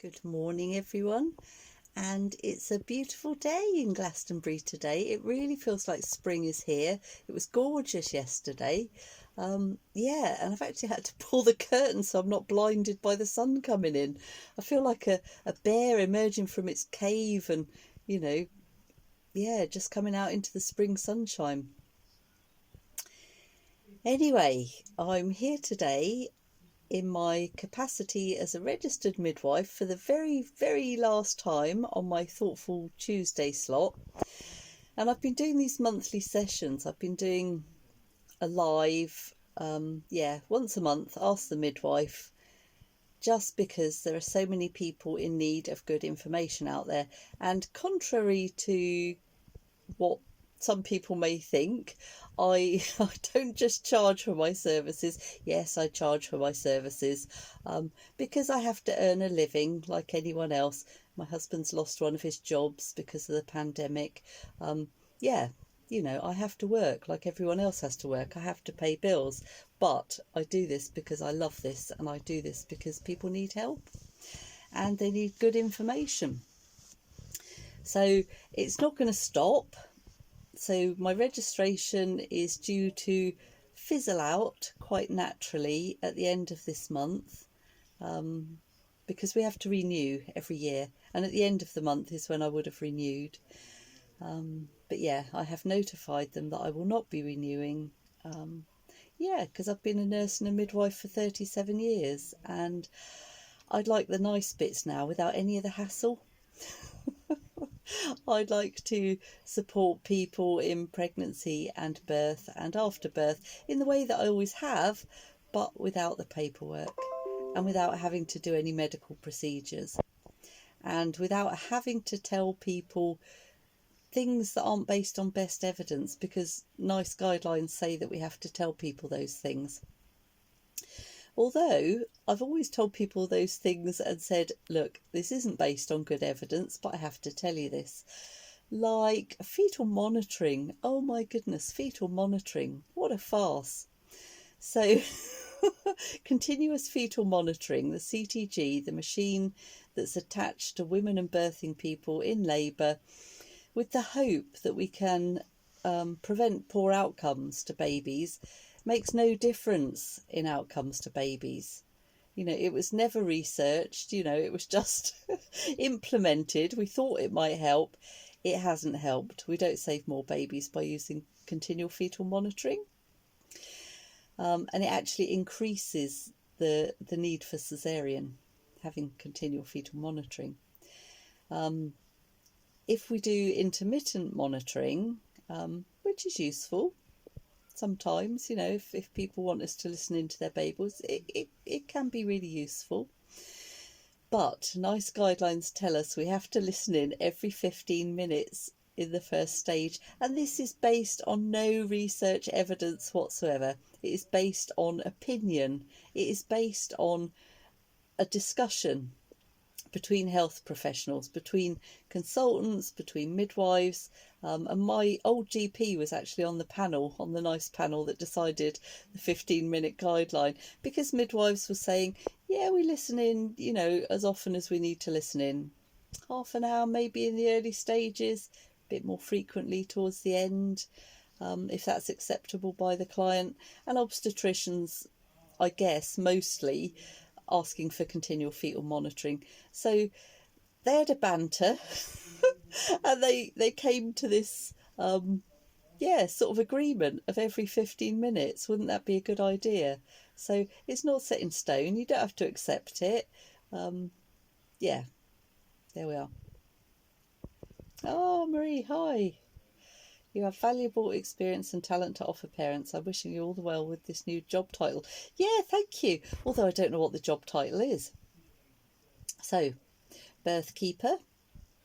Good morning, everyone. And it's a beautiful day in Glastonbury today. It really feels like spring is here. It was gorgeous yesterday. And I've actually had to pull the curtain so I'm not blinded by the sun coming in. I feel like a bear emerging from its cave and, just coming out into the spring sunshine. Anyway, I'm here today in my capacity as a registered midwife for the very, very last time on my Thoughtful Tuesday slot. And I've been doing these monthly sessions. I've been doing a live, once a month, Ask the Midwife, just because there are so many people in need of good information out there. And contrary to what some people may think, I don't just charge for my services. Yes, I charge for my services because I have to earn a living like anyone else. My husband's lost one of his jobs because of the pandemic. I have to work like everyone else has to work. I have to pay bills. But I do this because I love this, and I do this because people need help and they need good information. So it's not going to stop. So my registration is due to fizzle out quite naturally at the end of this month because we have to renew every year, and at the end of the month is when I would have renewed. But yeah, I have notified them that I will not be renewing. Because I've been a nurse and a midwife for 37 years and I'd like the nice bits now without any of the hassle. I'd like to support people in pregnancy and birth and after birth in the way that I always have, but without the paperwork and without having to do any medical procedures and without having to tell people things that aren't based on best evidence, because NICE guidelines say that we have to tell people those things. Although I've always told people those things and said, look, this isn't based on good evidence, but I have to tell you this. Like fetal monitoring. Oh my goodness, fetal monitoring. What a farce. So continuous fetal monitoring, the CTG, the machine that's attached to women and birthing people in labour, with the hope that we can prevent poor outcomes to babies, makes no difference in outcomes to babies. It was never researched, it was just implemented. We thought it might help. It hasn't helped. We don't save more babies by using continual fetal monitoring. And it actually increases the need for caesarean, having continual fetal monitoring. If we do intermittent monitoring, which is useful sometimes, if people want us to listen into their babies, it can be really useful. But NICE guidelines tell us we have to listen in every 15 minutes in the first stage. And this is based on no research evidence whatsoever. It is based on opinion. It is based on a discussion between health professionals, between consultants, between midwives, and my old GP was actually on the NICE panel that decided the 15-minute guideline, because midwives were saying, yeah, we listen in, as often as we need to listen in. Half an hour maybe in the early stages, a bit more frequently towards the end, if that's acceptable by the client. And obstetricians, I guess, mostly asking for continual fetal monitoring. So they had a banter and they came to this sort of agreement of every 15 minutes. Wouldn't that be a good idea? So it's not set in stone. You don't have to accept it. There we are. Oh, Marie, hi. You have valuable experience and talent to offer parents. I'm wishing you all the well with this new job title. Yeah, thank you. Although I don't know what the job title is. So, birth keeper,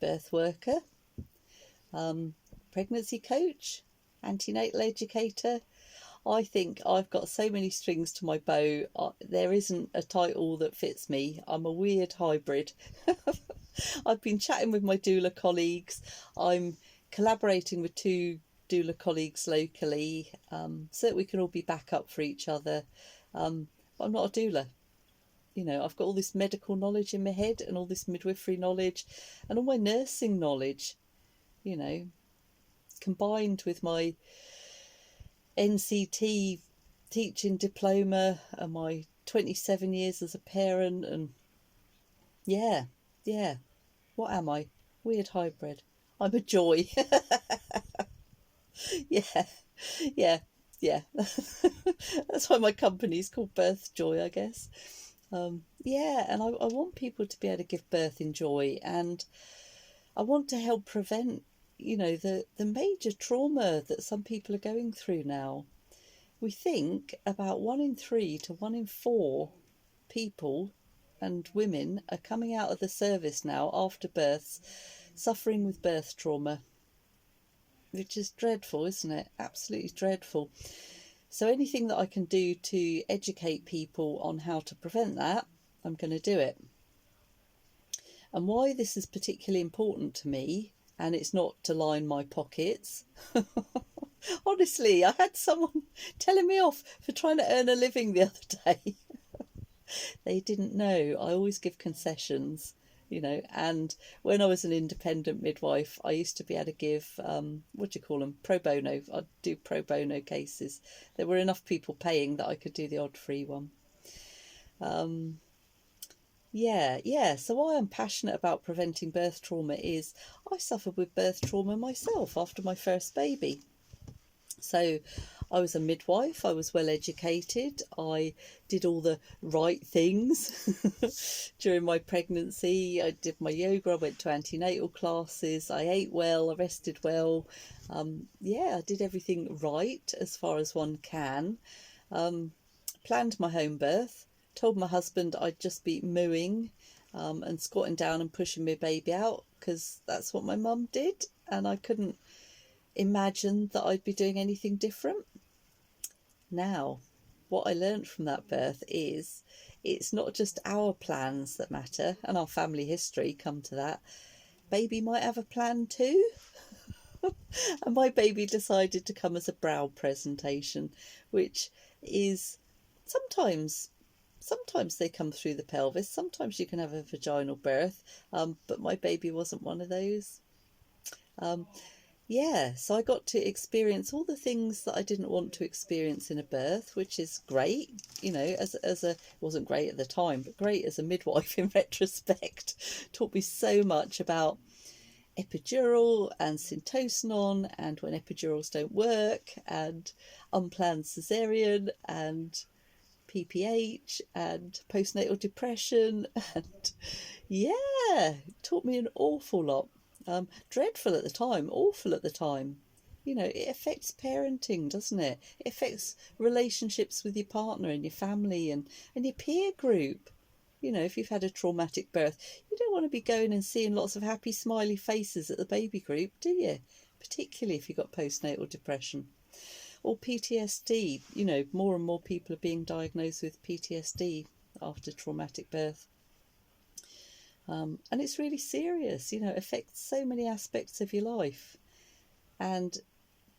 birth worker, pregnancy coach, antenatal educator. I think I've got so many strings to my bow. There isn't a title that fits me. I'm a weird hybrid. I've been chatting with my doula colleagues. I'm collaborating with 2 doula colleagues locally so that we can all be back up for each other. But I'm not a doula. You know, I've got all this medical knowledge in my head and all this midwifery knowledge and all my nursing knowledge, you know, combined with my NCT teaching diploma and my 27 years as a parent. And yeah, what am I? Weird hybrid. I'm a joy. Yeah, yeah, yeah. That's why my company's called Birth Joy, I guess. Yeah, and I want people to be able to give birth in joy, and I want to help prevent, you know, the major trauma that some people are going through now. We think about 1 in 3 to 1 in 4 people and women are coming out of the service now after births suffering with birth trauma, which is dreadful, isn't it? Absolutely dreadful. So anything that I can do to educate people on how to prevent that, I'm going to do it. And why this is particularly important to me, and it's not to line my pockets. Honestly, I had someone telling me off for trying to earn a living the other day. They didn't know I always give concessions, you know, and when I was an independent midwife, I used to be able to give, what do you call them, pro bono. I'd do pro bono cases. There were enough people paying that I could do the odd free one. Yeah. So why I'm passionate about preventing birth trauma is I suffered with birth trauma myself after my first baby. So I was a midwife, I was well educated, I did all the right things during my pregnancy. I did my yoga, I went to antenatal classes, I ate well, I rested well. I did everything right as far as one can. Planned my home birth, told my husband I'd just be mooing and squatting down and pushing my baby out because that's what my mum did, and I couldn't imagine that I'd be doing anything different. Now, what I learned from that birth is it's not just our plans that matter, and our family history come to that. Baby might have a plan too. And my baby decided to come as a brow presentation, which is sometimes they come through the pelvis, sometimes you can have a vaginal birth, but my baby wasn't one of those. So I got to experience all the things that I didn't want to experience in a birth, which is great, you know, as a, it wasn't great at the time, but great as a midwife in retrospect. Taught me so much about epidural and syntocinon and when epidurals don't work and unplanned cesarean and PPH and postnatal depression, and taught me an awful lot. Dreadful at the time, awful at the time. You know, it affects parenting, doesn't it? It affects relationships with your partner and your family and your peer group. You know, if you've had a traumatic birth, you don't want to be going and seeing lots of happy, smiley faces at the baby group, do you? Particularly if you've got postnatal depression. Or PTSD, you know, more and more people are being diagnosed with PTSD after traumatic birth. And it's really serious, you know, it affects so many aspects of your life. And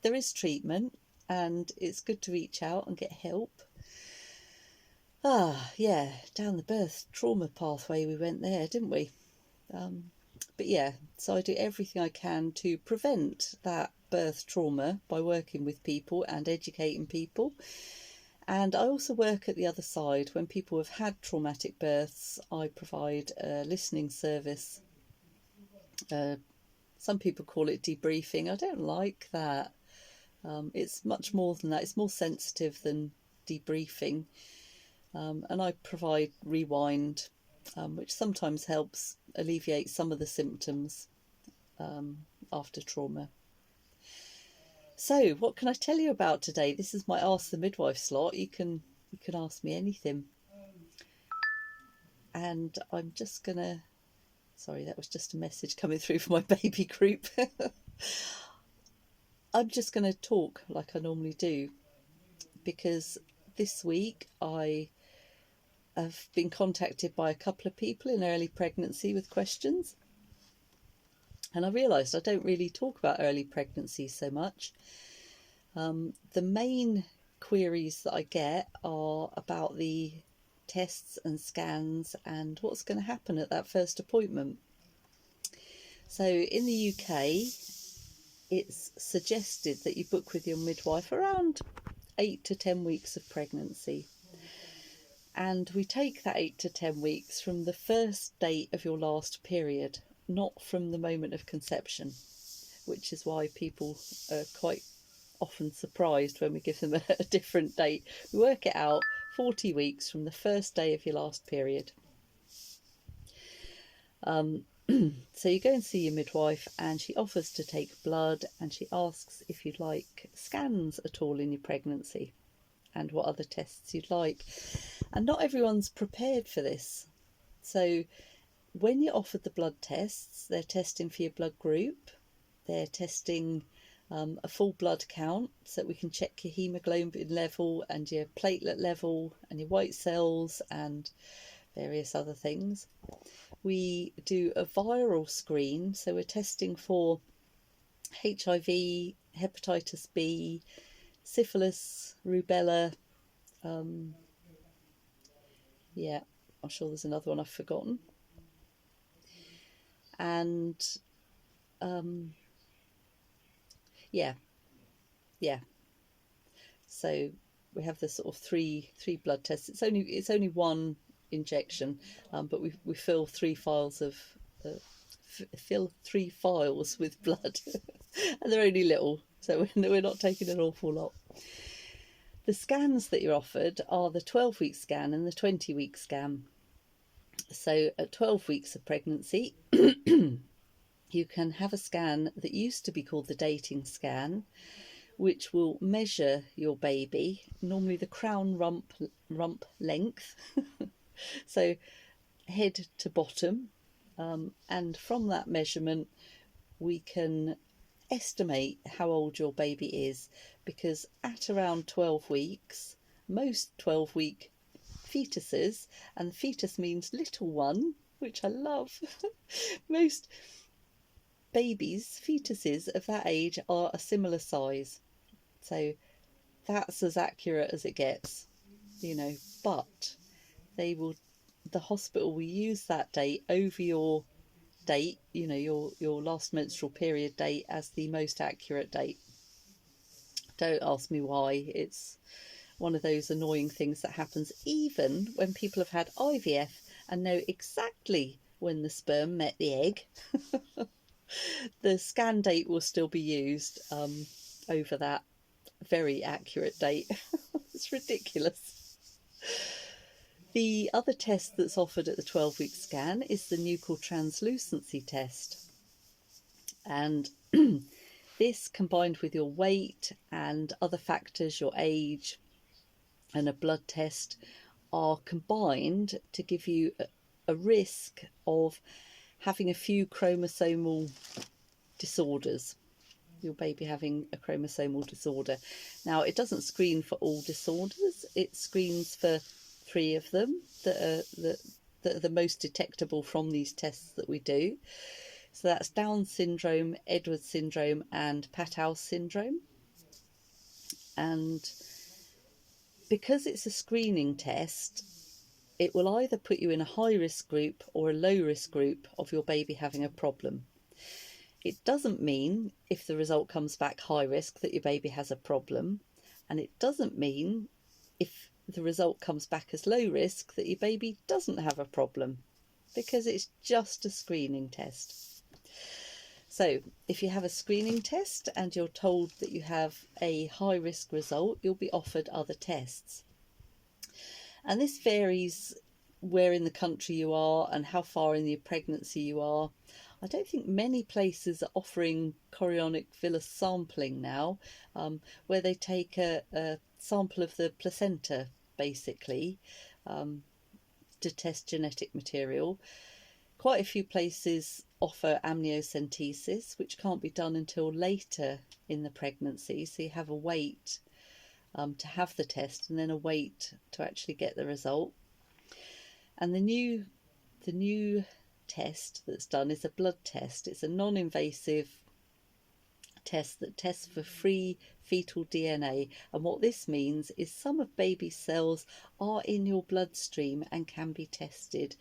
there is treatment, and it's good to reach out and get help. Down the birth trauma pathway we went there, didn't we? So I do everything I can to prevent that birth trauma by working with people and educating people. And I also work at the other side. When people have had traumatic births, I provide a listening service. Some people call it debriefing. I don't like that. It's much more than that. It's more sensitive than debriefing. And I provide rewind, which sometimes helps alleviate some of the symptoms after trauma. So, what can I tell you about today? This is my Ask the Midwife slot. You can ask me anything. And I'm just gonna... Sorry, that was just a message coming through from my baby group. I'm just going to talk like I normally do, because this week I have been contacted by a couple of people in early pregnancy with questions. And I realised I don't really talk about early pregnancy so much. The main queries that I get are about the tests and scans and what's going to happen at that first appointment. So in the UK, it's suggested that you book with your midwife around 8 to 10 weeks of pregnancy. And we take that 8 to 10 weeks from the first date of your last period, not from the moment of conception, which is why people are quite often surprised when we give them a different date. We work it out 40 weeks from the first day of your last period. So you go and see your midwife, and she offers to take blood, and she asks if you'd like scans at all in your pregnancy and what other tests you'd like. And not everyone's prepared for this. So when you're offered the blood tests, they're testing for your blood group, they're testing a full blood count so that we can check your hemoglobin level and your platelet level and your white cells and various other things. We do a viral screen, so we're testing for HIV, hepatitis B, syphilis, rubella. Yeah, I'm sure there's another one I've forgotten. And yeah. So we have the sort of three blood tests. It's only one injection, but we fill 3 files of fill 3 files with blood, and they're only little, so we're not taking an awful lot. The scans that you're offered are the 12-week scan and the 20-week scan. So at 12 weeks of pregnancy, you can have a scan that used to be called the dating scan, which will measure your baby, normally the crown rump length, so head to bottom, and from that measurement we can estimate how old your baby is, because at around 12 weeks, most 12-week fetuses, and fetus means little one, which I love, most babies, fetuses of that age are a similar size. So that's as accurate as it gets, but the hospital will use that date over your date, your last menstrual period date, as the most accurate date. Don't ask me why. It's one of those annoying things that happens even when people have had IVF and know exactly when the sperm met the egg. The scan date will still be used over that very accurate date. It's ridiculous. The other test that's offered at the 12-week scan is the nuchal translucency test. And this, combined with your weight and other factors, your age and a blood test, are combined to give you a risk of having a few chromosomal disorders. Your baby having a chromosomal disorder. Now, it doesn't screen for all disorders. It screens for 3 of them that are the most detectable from these tests that we do. So that's Down syndrome, Edwards syndrome, and fetal syndrome. And because it's a screening test, it will either put you in a high risk group or a low risk group of your baby having a problem. It doesn't mean, if the result comes back high risk, that your baby has a problem. And it doesn't mean, if the result comes back as low risk, that your baby doesn't have a problem, because it's just a screening test. So if you have a screening test and you're told that you have a high risk result, you'll be offered other tests. And this varies where in the country you are and how far in your pregnancy you are. I don't think many places are offering chorionic villus sampling now, where they take a sample of the placenta, basically, to test genetic material. Quite a few places offer amniocentesis, which can't be done until later in the pregnancy, so you have a wait to have the test and then a wait to actually get the result. And the new test that's done is a blood test. It's a non-invasive test that tests for free fetal DNA. And what this means is some of baby's cells are in your bloodstream and can be tested.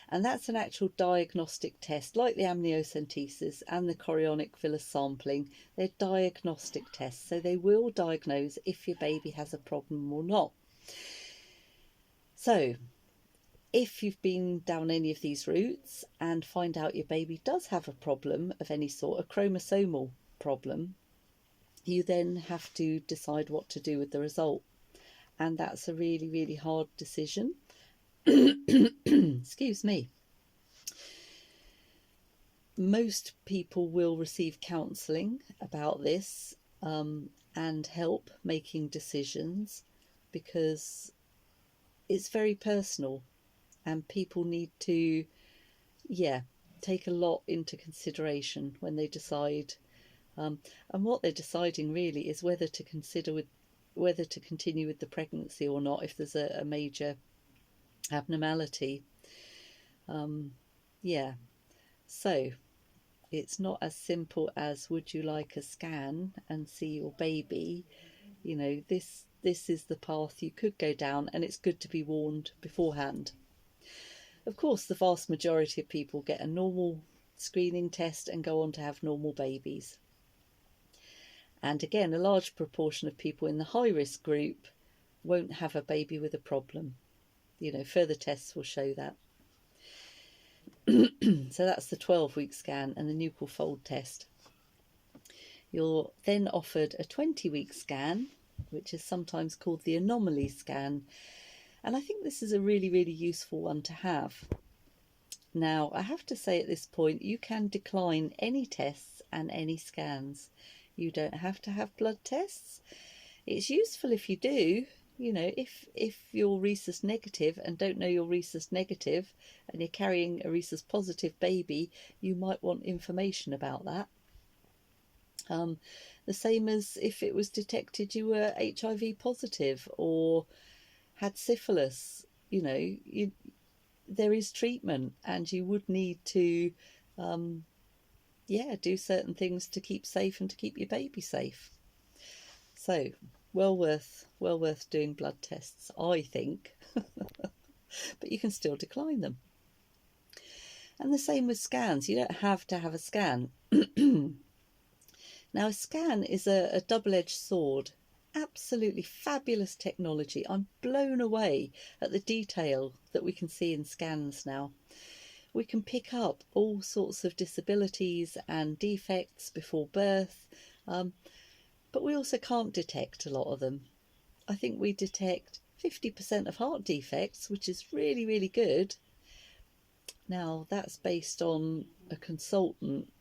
And that's an actual diagnostic test, like the amniocentesis and the chorionic villus sampling. They're diagnostic tests, so they will diagnose if your baby has a problem or not. So if you've been down any of these routes and find out your baby does have a problem of any sort, a chromosomal problem, you then have to decide what to do with the result. And that's a really, really hard decision. Excuse me. Most people will receive counselling about this and help making decisions, because it's very personal and people need to take a lot into consideration when they decide, and what they're deciding really is whether to continue with the pregnancy or not if there's a major abnormality. So it's not as simple as, would you like a scan and see your baby? You know, this is the path you could go down, and it's good to be warned beforehand. Of course, the vast majority of people get a normal screening test and go on to have normal babies. And again, a large proportion of people in the high risk group won't have a baby with a problem. You know, further tests will show that. So that's the 12-week scan and the nuchal fold test. You're then offered a 20-week scan, which is sometimes called the Anomaly scan. And I think this is a really, really useful one to have. Now, I have to say at this point, you can decline any tests and any scans. You don't have to have blood tests. It's useful if you do. You know, if you're rhesus negative and don't know you're rhesus negative and you're carrying a rhesus positive baby, you might want information about that. The same as if it was detected you were HIV positive or had syphilis. You know, there is treatment, and you would need to do certain things to keep safe and to keep your baby safe. So well worth doing blood tests, I think. But you can still decline them. And the same with scans. You don't have to have a scan. Now, a scan is a double-edged sword. Absolutely fabulous technology. I'm blown away at the detail that we can see in scans now. We can pick up all sorts of disabilities and defects before birth, but we also can't detect a lot of them. I think we detect 50% of heart defects, which is really, really good. Now, that's based on a consultant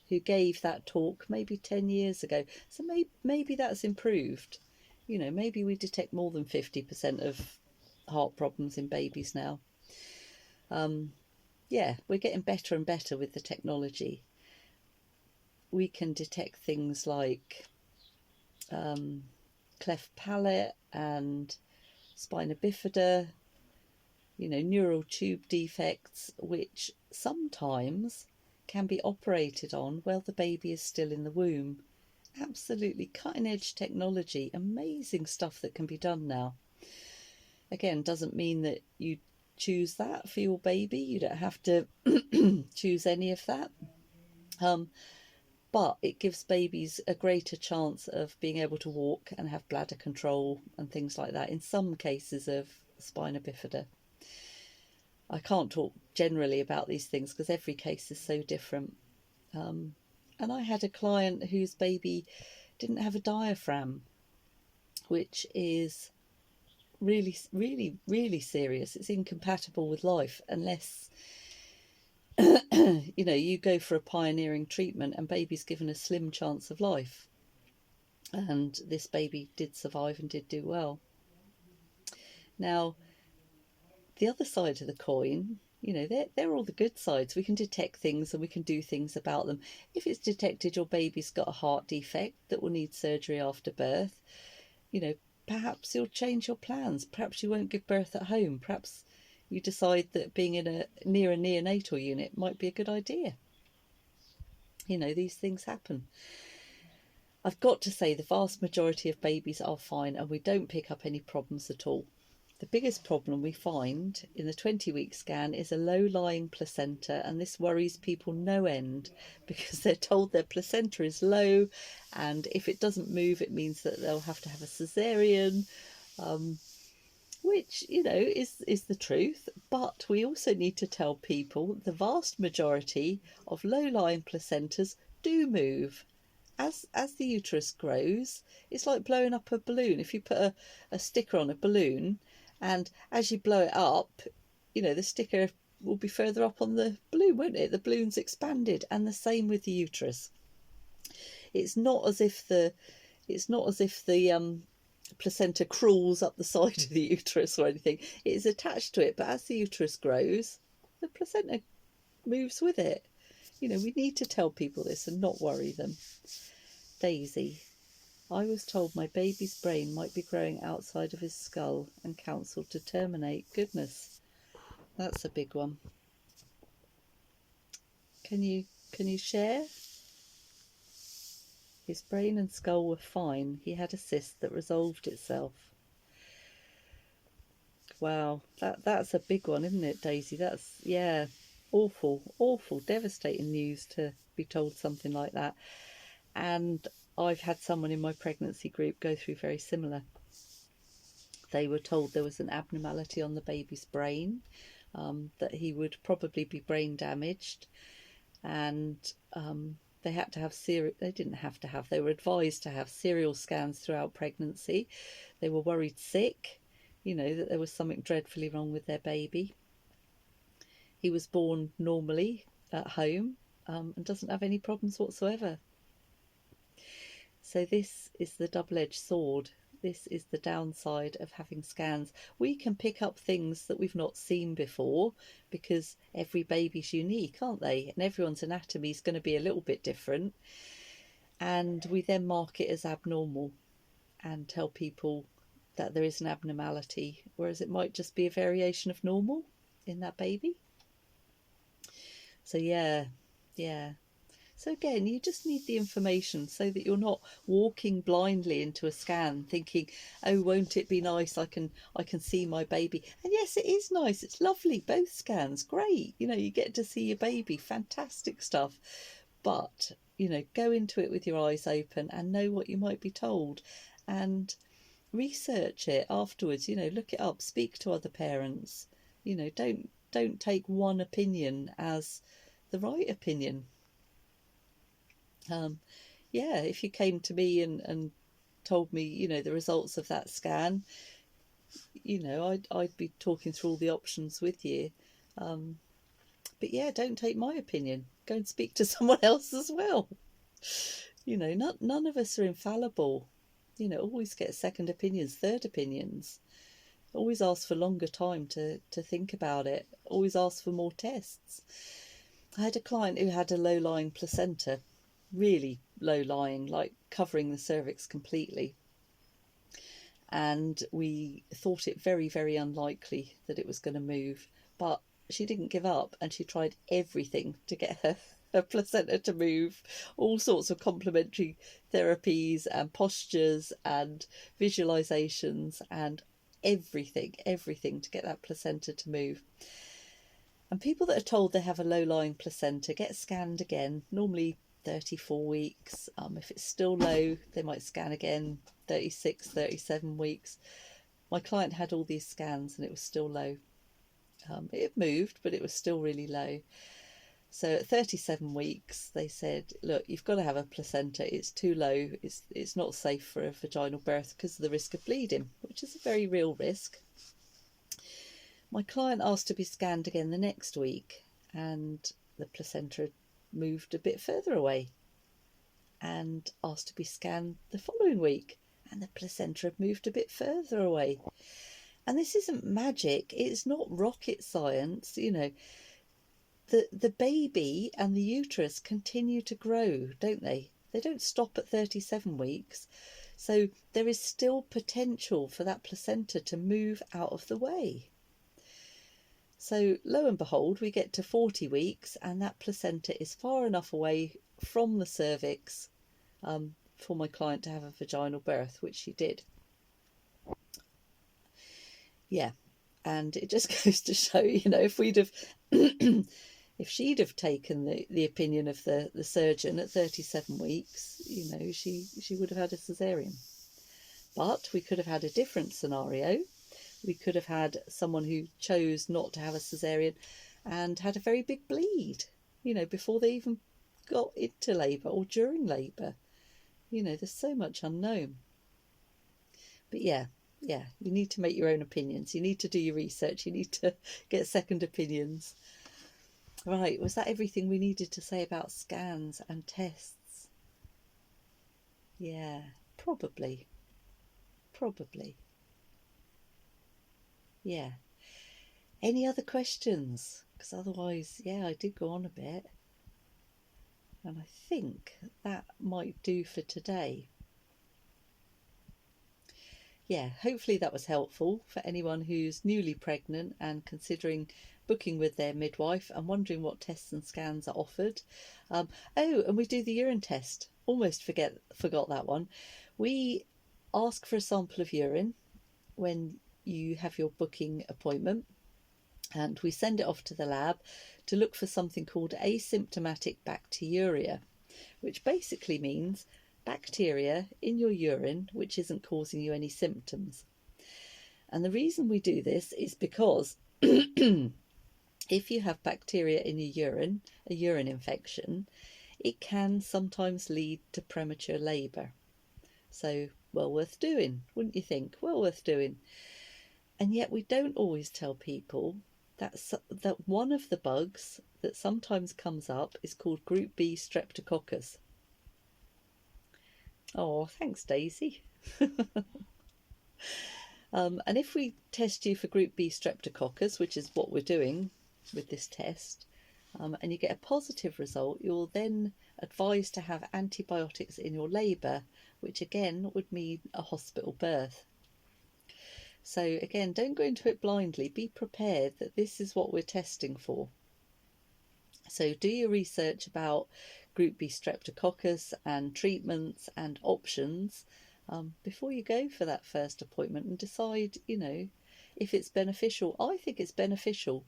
who gave that talk maybe 10 years ago. So maybe that's improved. You know, maybe we detect more than 50% of heart problems in babies now. We're getting better and better with the technology. We can detect things like cleft palate and spina bifida, you know, neural tube defects, which sometimes can be operated on while the baby is still in the womb. Absolutely cutting edge technology, amazing stuff that can be done now. Again, doesn't mean that you choose that for your baby. You don't have to choose any of that. But it gives babies a greater chance of being able to walk and have bladder control and things like that in some cases of spina bifida. I can't talk generally about these things because every case is so different. And I had a client whose baby didn't have a diaphragm, which is really, really, really serious. It's incompatible with life unless you know, you go for a pioneering treatment and baby's given a slim chance of life. And this baby did survive and did do well. Now, the other side of the coin, you know, they're all the good sides. We can detect things and we can do things about them. If it's detected your baby's got a heart defect that will need surgery after birth, you know, perhaps you'll change your plans. Perhaps you won't give birth at home. Perhaps you decide that being near a neonatal unit might be a good idea. You know, these things happen. I've got to say the vast majority of babies are fine and we don't pick up any problems at all. The biggest problem we find in the 20-week scan is a low-lying placenta, and this worries people no end because they're told their placenta is low, and if it doesn't move it means that they'll have to have a cesarean, which, you know, is the truth. But we also need to tell people the vast majority of low-lying placentas do move. As the uterus grows, it's like blowing up a balloon. If you put a sticker on a balloon, and as you blow it up, you know, the sticker will be further up on the balloon, won't it? The balloon's expanded, and the same with the uterus. It's not as if the placenta crawls up the side of the uterus or anything. It is attached to it, but as the uterus grows, the placenta moves with it. You know, we need to tell people this and not worry them. Daisy: I was told my baby's brain might be growing outside of his skull and counselled to terminate. Goodness, that's a big one. Can you share? His brain and skull were fine. He had a cyst that resolved itself. Wow, that's a big one, isn't it, Daisy? That's, yeah, awful, devastating news to be told something like that. And I've had someone in my pregnancy group go through very similar. They were told there was an abnormality on the baby's brain, that he would probably be brain damaged, and they had to have they were advised to have serial scans throughout pregnancy. They were worried sick, you know, that there was something dreadfully wrong with their baby. He was born normally at home, and doesn't have any problems whatsoever. So this is the double-edged sword. This is the downside of having scans. We can pick up things that we've not seen before because every baby's unique, aren't they? And everyone's anatomy is going to be a little bit different. And we then mark it as abnormal and tell people that there is an abnormality, whereas it might just be a variation of normal in that baby. So yeah. So again, you just need the information so that you're not walking blindly into a scan thinking, oh, won't it be nice? I can see my baby. And yes, it is nice. It's lovely. Both scans, great. You know, you get to see your baby. Fantastic stuff. But, you know, go into it with your eyes open and know what you might be told, and research it afterwards. You know, look it up. Speak to other parents. You know, don't take one opinion as the right opinion. If you came to me and told me, you know, the results of that scan, you know, I'd be talking through all the options with you. But yeah, don't take my opinion. Go and speak to someone else as well. You know, none of us are infallible. You know, always get second opinions, third opinions. Always ask for longer time to think about it. Always ask for more tests. I had a client who had a low-lying placenta, really low-lying, like covering the cervix completely. And we thought it very, very unlikely that it was going to move. But she didn't give up, and she tried everything to get her placenta to move, all sorts of complementary therapies and postures and visualizations and everything to get that placenta to move. And people that are told they have a low-lying placenta get scanned again, normally 34 weeks. If it's still low, they might scan again 36, 37 weeks. My client had all these scans and it was still low. It had moved, but it was still really low. So at 37 weeks, they said, look, you've got to have a placenta. It's too low. It's not safe for a vaginal birth because of the risk of bleeding, which is a very real risk. My client asked to be scanned again the next week, and the placenta had moved a bit further away, and asked to be scanned the following week, and the placenta had moved a bit further away. And this isn't magic. It's not rocket science. You know, the baby and the uterus continue to grow, don't they? They don't stop at 37 weeks. So there is still potential for that placenta to move out of the way. So lo and behold, we get to 40 weeks and that placenta is far enough away from the cervix for my client to have a vaginal birth, which she did. Yeah, and it just goes to show, if we'd have if she'd have taken the opinion of the surgeon at 37 weeks, she would have had a cesarean. But we could have had a different scenario. We could have had someone who chose not to have a cesarean and had a very big bleed, before they even got into labour or during labour. There's so much unknown. But yeah, you need to make your own opinions. You need to do your research. You need to get second opinions. Right, was that everything we needed to say about scans and tests? Yeah, probably. Yeah. Any other questions? Because otherwise, I did go on a bit. And I think that might do for today. Yeah, hopefully that was helpful for anyone who's newly pregnant and considering booking with their midwife and wondering what tests and scans are offered. And we do the urine test. Almost forgot that one. We ask for a sample of urine when you have your booking appointment, and we send it off to the lab to look for something called asymptomatic bacteriuria, which basically means bacteria in your urine which isn't causing you any symptoms. And the reason we do this is because if you have bacteria in your urine, a urine infection, it can sometimes lead to premature labour. So, well worth doing, wouldn't you think? Well worth doing. And yet we don't always tell people that one of the bugs that sometimes comes up is called Group B streptococcus. Oh, thanks, Daisy. And if we test you for Group B streptococcus, which is what we're doing with this test, and you get a positive result, you're then advised to have antibiotics in your labour, which again would mean a hospital birth. So again, don't go into it blindly. Be prepared that this is what we're testing for. So do your research about Group B streptococcus and treatments and options before you go for that first appointment, and decide, if it's beneficial. I think it's beneficial.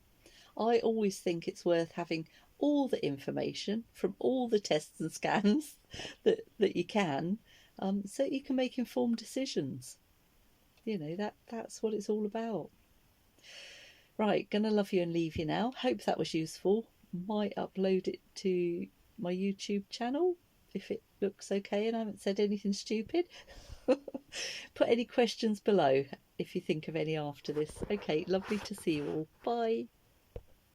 I always think it's worth having all the information from all the tests and scans that you can, so you can make informed decisions. That's what it's all about. Right, gonna love you and leave you now. Hope that was useful. Might upload it to my YouTube channel if it looks okay and I haven't said anything stupid. Put any questions below if you think of any after this. Okay, lovely to see you all. Bye.